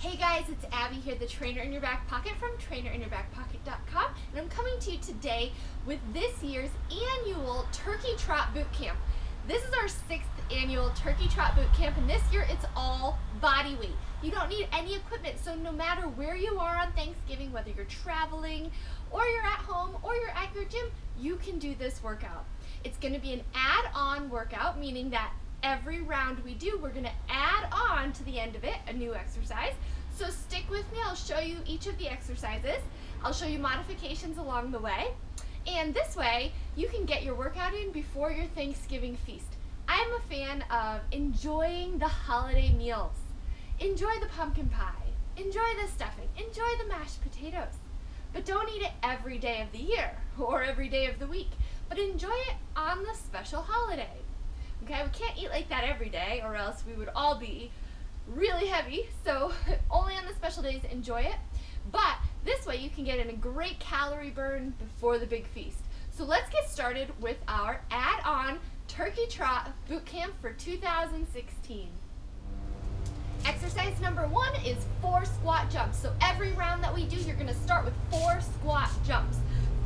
Hey guys, it's Abby here, the Trainer in Your Back Pocket from trainerinyourbackpocket.com, and I'm coming to you today with this year's annual Turkey Trot Bootcamp. This is our 6th annual Turkey Trot Bootcamp, and this year it's all body weight. You don't need any equipment, so no matter where you are on Thanksgiving, whether you're traveling or you're at home or you're at your gym, you can do this workout. It's going to be an add-on workout, meaning that every round we do, we're going to add on to the end of it a new exercise. So stick with me, I'll show you each of the exercises. I'll show you modifications along the way. And this way, you can get your workout in before your Thanksgiving feast. I'm a fan of enjoying the holiday meals. Enjoy the pumpkin pie, enjoy the stuffing, enjoy the mashed potatoes. But don't eat it every day of the year or every day of the week, but enjoy it on the special holiday. Okay, we can't eat like that every day or else we would all be really heavy, so only on the special days enjoy it. But this way you can get in a great calorie burn before the big feast. So let's get started with our add-on Turkey Trot Bootcamp for 2016. Exercise number 1 is 4 squat jumps. So every round that we do, you're going to start with 4 squat jumps.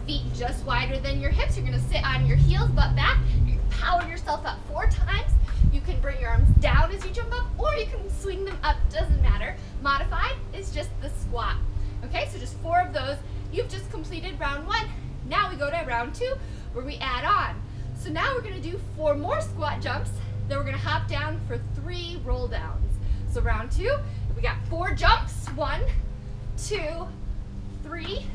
Feet just wider than your hips. You're going to sit on your heels, butt back. You power yourself up 4 times. You can bring your arms down as you jump up, or you can swing them up, doesn't matter. Modified is just the squat. Okay, so just 4 of those. You've just completed round 1. Now we go to round 2, where we add on. So now we're going to do 4 more squat jumps, then we're going to hop down for 3 roll downs. So round 2, we got 4 jumps, 1, 2, 3,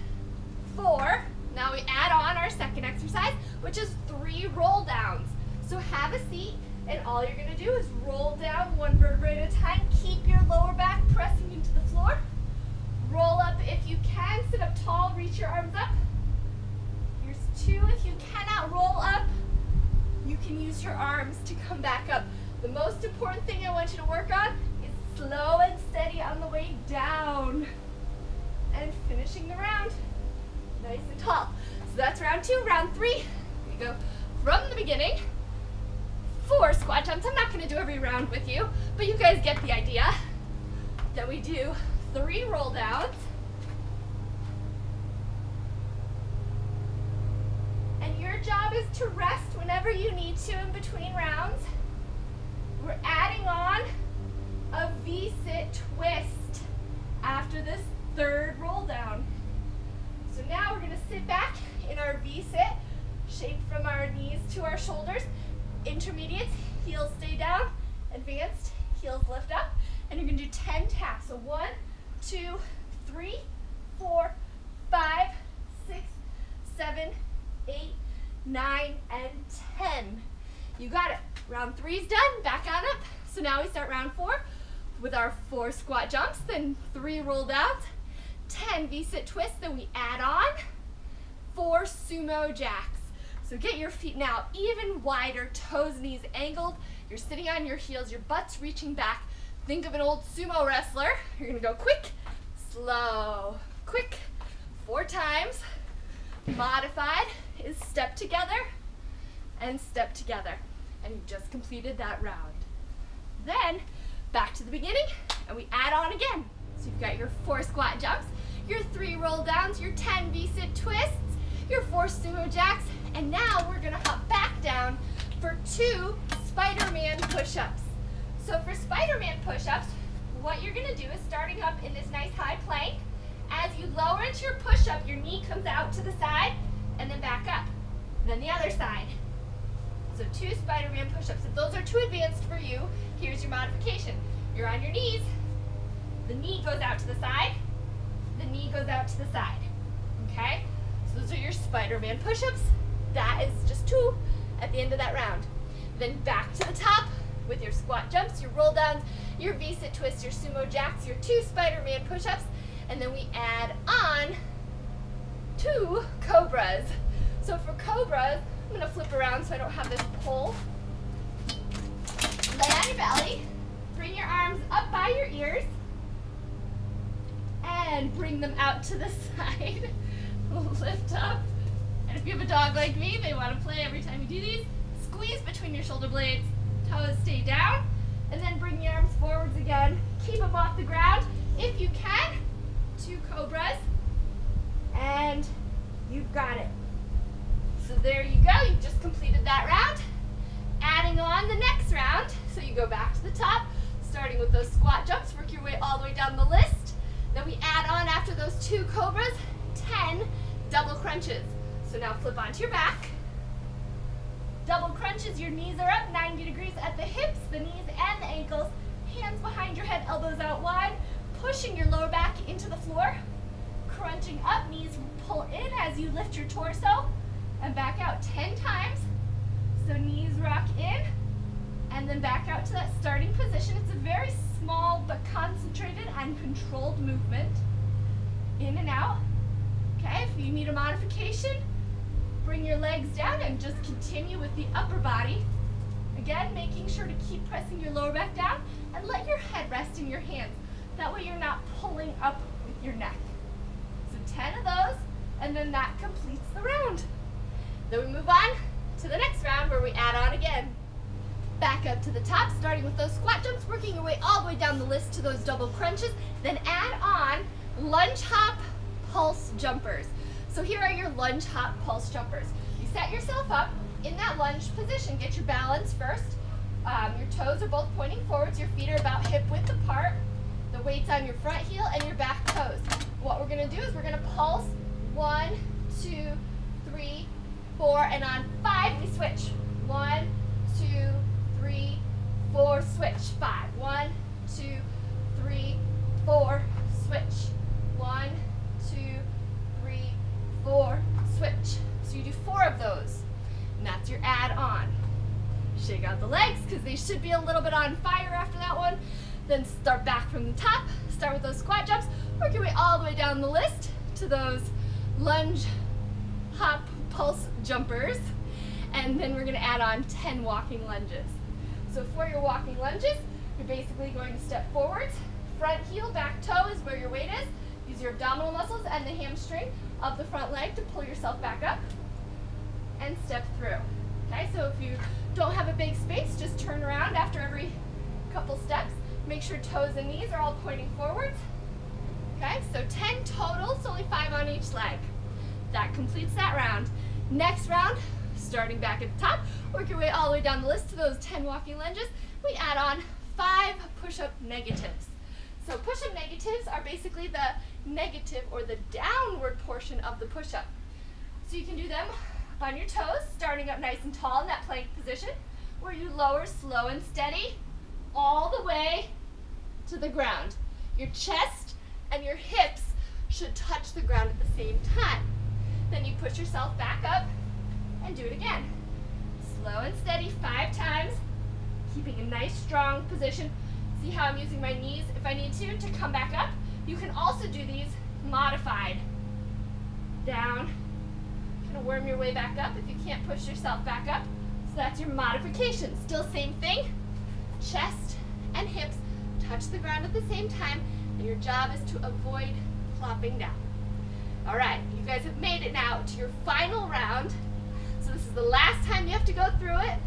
4. Now we add on our second exercise, which is 3 roll downs. So have a seat, and all you're going to do is roll down 1 vertebrae at a time. Keep your lower back pressing into the floor. Roll up if you can. Sit up tall, reach your arms up. Here's 2. If you cannot roll up, you can use your arms to come back up. The most important thing I want you to work on is slow and steady on the way down. And finishing the round nice and tall. So that's round 2. Round 3, we go from the beginning. 4 squat jumps. I'm not going to do every round with you, but you guys get the idea. Then we do 3 roll downs. And your job is to rest whenever you need to in between rounds. We're adding on a V-sit twist after this 3rd roll down. So now we're going to sit back in our V-sit, shaped from our knees to our shoulders. Intermediates, heels stay down. Advanced, heels lift up. And you're going to do 10 taps. So 1, 2, 3, 4, 5, 6, 7, 8, 9, and 10. You got it. Round 3 is done. Back on up. So now we start round 4 with our 4 squat jumps, then 3 roll downs, 10 V-sit twists, then we add on 4 sumo jacks. So get your feet now even wider, toes, knees angled. You're sitting on your heels, your butt's reaching back. Think of an old sumo wrestler. You're gonna go quick, slow, quick, 4 times. Modified is step together and step together. And you've just completed that round. Then back to the beginning and we add on again. So you've got your 4 squat jumps, your 3 roll downs, your 10 V-sit twists, your 4 sumo jacks, and now we're gonna hop back down for 2 Spiderman push-ups. So for Spiderman push-ups, what you're gonna do is starting up in this nice high plank. As you lower into your push-up, your knee comes out to the side and then back up. Then the other side. So 2 Spiderman push-ups. If those are too advanced for you, here's your modification. You're on your knees, the knee goes out to the side, the knee goes out to the side. Okay? So those are your Spiderman push-ups. That is just 2 at the end of that round. Then back to the top with your squat jumps, your roll downs, your V-sit twists, your sumo jacks, your 2 Spiderman push-ups, and then we add on 2 Cobras. So for Cobras, I'm going to flip around so I don't have this pole. Lay on your belly, bring your arms up by your ears, and bring them out to the side. Lift up. And if you have a dog like me, they want to play every time you do these. Squeeze between your shoulder blades, toes stay down, and then bring your arms forwards again. Keep them off the ground, If you can, 2 Cobras, and you've got it. So there you go, you just completed that round. Adding on the next round, so you go back to the top, starting with those squat jumps, work your way all the way down the list. Then we add on, after those 2 Cobras, 10 double crunches. So now flip onto your back. Double crunches, your knees are up 90 degrees at the hips, the knees and the ankles, hands behind your head, elbows out wide, pushing your lower back into the floor, crunching up, knees pull in as you lift your torso, and back out 10 times. So knees rock in, and then back out to that starting position. It's a very small but concentrated and controlled movement. In and out. Okay, if you need a modification, bring your legs down and just continue with the upper body. Again, making sure to keep pressing your lower back down and let your head rest in your hands. That way you're not pulling up with your neck. So 10 of those, and then that completes the round. Then we move on to the next round where we add on again. Back up to the top, starting with those squat jumps, working your way all the way down the list to those double crunches. Then add on lunge hop pulse jumpers. So here are your lunge hop pulse jumpers. You set yourself up in that lunge position. Get your balance first. Your toes are both pointing forwards. Your feet are about hip width apart. The weight's on your front heel and your back toes. What we're going to do is we're going to pulse 1, 2, 3, 4, and on 5 we switch. 1, 2, 3, 4, switch. 5. 1, 2, 3, 4, switch. 1, 2, 3, 4, switch. So you do 4 of those, and that's your add on. Shake out the legs because they should be a little bit on fire after that one. Then start back from the top. Start with those squat jumps. Work your way all the way down the list to those lunge hop pulse jumpers. And then we're going to add on 10 walking lunges. So for your walking lunges, you're basically going to step forwards. Front heel, back toe is where your weight is. Use your abdominal muscles and the hamstring of the front leg to pull yourself back up and step through. Okay, so if you don't have a big space, just turn around after every couple steps. Make sure toes and knees are all pointing forwards. Okay, so 10 total, so only 5 on each leg. That completes that round. Next round, starting back at the top, work your way all the way down the list to those 10 walking lunges. We add on 5 push-up negatives. So push-up negatives are basically the negative or the downward portion of the push-up. So you can do them on your toes, starting up nice and tall in that plank position, where you lower slow and steady all the way to the ground. Your chest and your hips should touch the ground at the same time. Then you push yourself back up and do it again. Slow and steady 5 times, keeping a nice strong position. See how I'm using my knees if I need to come back up. You can also do these modified. Down, kind of worm your way back up if you can't push yourself back up. So that's your modification. Still same thing, chest and hips touch the ground at the same time, and your job is to avoid plopping down. All right, you guys have made it now to your final round. So this is the last time you have to go through it.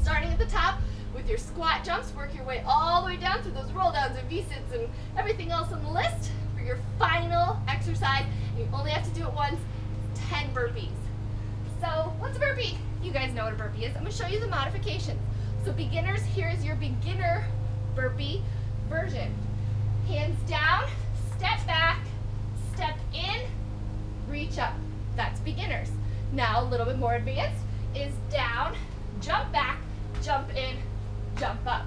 Starting at the top with your squat jumps, work your way all the way down through those roll downs and V-sits and everything else on the list for your final exercise. And you only have to do it once, 10 burpees. So what's a burpee? You guys know what a burpee is. I'm gonna show you the modifications. So beginners, here's your beginner burpee version. Hands down, step back, step in, reach up. That's beginners. Now a little bit more advanced is down, jump back, jump in, jump up.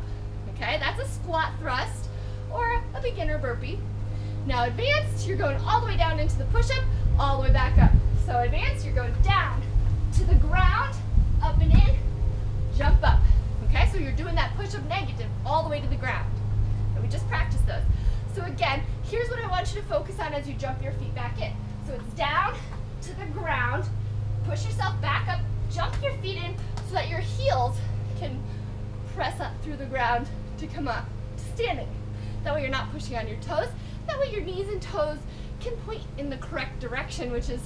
Okay, that's a squat thrust or a beginner burpee. Now advanced, you're going all the way down into the push-up, all the way back up. So advanced, you're going down to the ground, up and in, jump up. Okay, so you're doing that push-up negative all the way to the ground. And we just practiced those. So again, here's what I want you to focus on as you jump your feet back in. So it's down to the ground, push yourself back up, jump your feet in so that your heels can press up through the ground to come up to standing. That way you're not pushing on your toes. That way your knees and toes can point in the correct direction, which is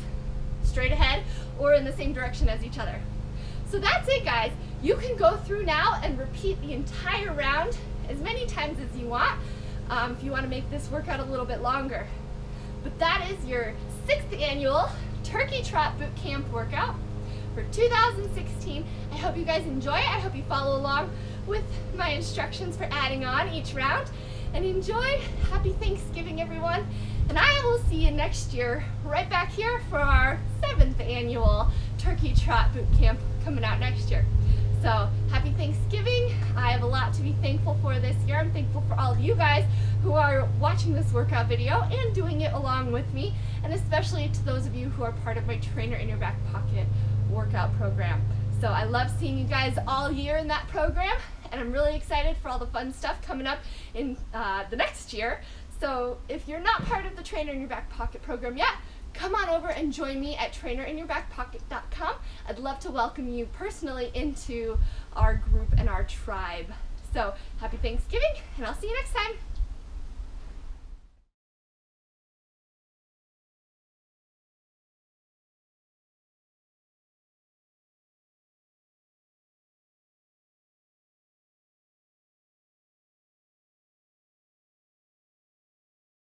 straight ahead or in the same direction as each other. So that's it, guys. You can go through now and repeat the entire round as many times as you want. if you want to make this workout a little bit longer. But that is your 6th annual Turkey Trot Bootcamp workout for 2016. I hope you guys enjoy it. I hope you follow along with my instructions for adding on each round. And enjoy. Happy Thanksgiving, everyone. And I will see you next year right back here for our 7th annual Turkey Trot Bootcamp coming out next year. So happy Thanksgiving. I have a lot to be thankful for this year. I'm thankful for all of you guys who are watching this workout video and doing it along with me, and especially to those of you who are part of my Trainer in Your Back Pocket workout program. So I love seeing you guys all year in that program, and I'm really excited for all the fun stuff coming up in the next year. So if you're not part of the Trainer in Your Back Pocket program yet, come on over and join me at trainerinyourbackpocket.com. I'd love to welcome you personally into our group and our tribe. So happy Thanksgiving, and I'll see you next time.